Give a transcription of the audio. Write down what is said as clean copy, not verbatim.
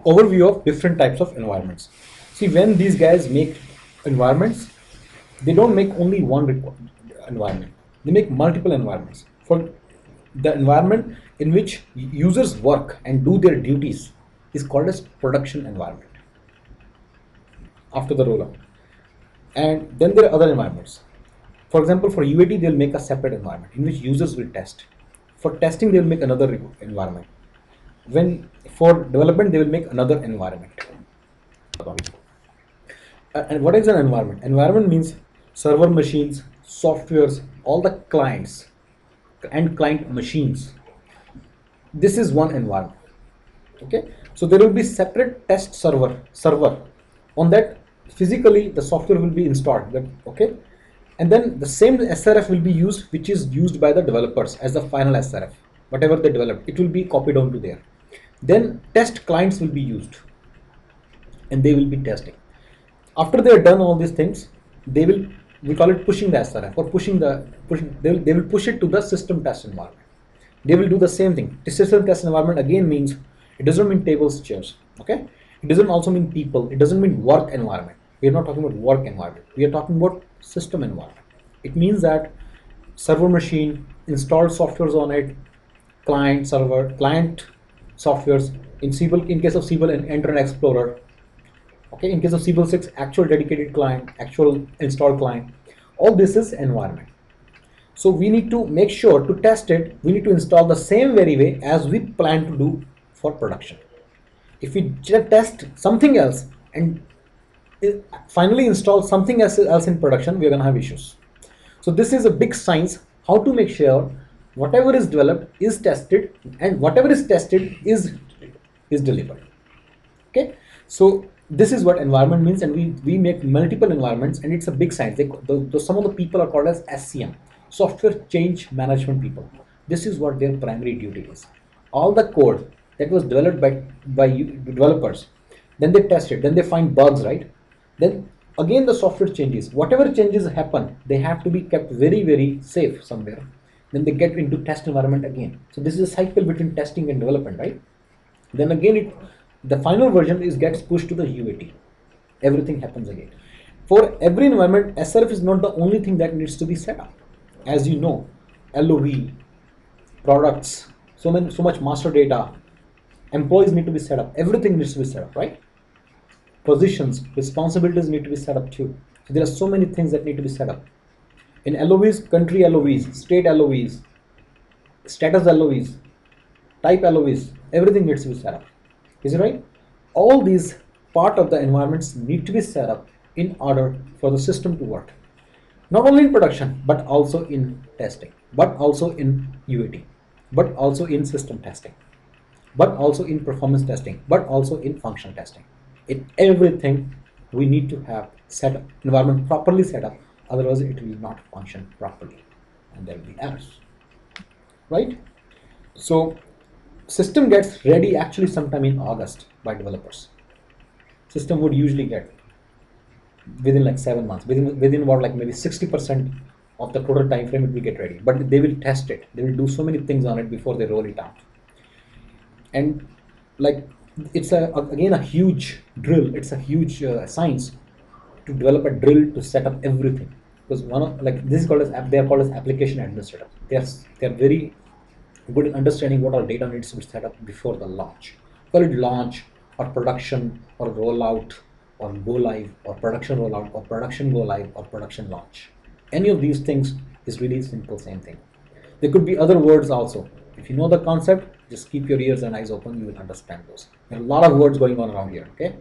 overview of different types of environments. See, when these guys make environments, they don't make only one environment. They make multiple environments. For the environment in which users work and do their duties is called as production environment after the rollout. And then there are other environments. For example, for UAT, they'll make a separate environment in which users will test. For testing, they'll make another environment. When for development, they will make another environment. And what is an environment? Environment means server machines, softwares, all the clients and client machines. This is one environment. Okay, so there will be separate test server on that. Physically the software will be installed, okay, and then the same SRF will be used, which is used by the developers as the final SRF. Whatever they develop, it will be copied onto there. Then test clients will be used and they will be testing. After they are done all these things, we call it pushing the SRF, or they will push it to the system test environment. They will do the same thing. The system test environment again means, it doesn't mean tables, chairs, okay? It doesn't also mean people. It doesn't mean work environment. We are not talking about work environment. We are talking about system environment. It means that server machine, installed softwares on it, client server, client softwares, in case of Siebel and Internet Explorer, okay, in case of Siebel 6, actual dedicated client, actual installed client. All this is environment. So we need to make sure to test it. We need to install the same very way as we plan to do for production. If we test something else and finally install something else in production, we're going to have issues. So this is a big science, how to make sure whatever is developed is tested and whatever is tested is delivered. Okay, so this is what environment means, and we make multiple environments, and it's a big science. Some of the people are called as SCM, software change management people. This is what their primary duty is. All the code that was developed by developers, then they test it, then they find bugs, right? Then again the software changes. Whatever changes happen, they have to be kept very, very safe somewhere. Then they get into test environment again. So this is a cycle between testing and development, right? Then again the final version gets pushed to the UAT. Everything happens again. For every environment, SRF is not the only thing that needs to be set up. As you know, LOV, products, so much master data, employees need to be set up. Everything needs to be set up, right? Positions, responsibilities need to be set up too. So there are so many things that need to be set up. In LOVs, country LOVs, state LOVs, status LOVs, type LOVs, everything needs to be set up. Is it right? All these part of the environments need to be set up in order for the system to work. Not only in production, but also in testing, but also in UAT, but also in system testing, but also in performance testing, but also in function testing. In everything, we need to have set up environment properly set up, otherwise it will not function properly and there will be errors, right? So system gets ready actually sometime in August by developers. System would usually get within like 7 months, within about like maybe 60% of the total time frame it will get ready, but they will test it. They will do so many things on it before they roll it out. And like it's again a huge drill. It's a huge science to develop a drill to set up everything, because this is called as they are called as application administrators. They are very good in understanding what all data needs to be set up before the launch. Call it launch or production or rollout or go live or production rollout or production go live or production launch. Any of these things is really simple, same thing. There could be other words also. If you know the concept, just keep your ears and eyes open, you will understand those. There are a lot of words going on around here, okay?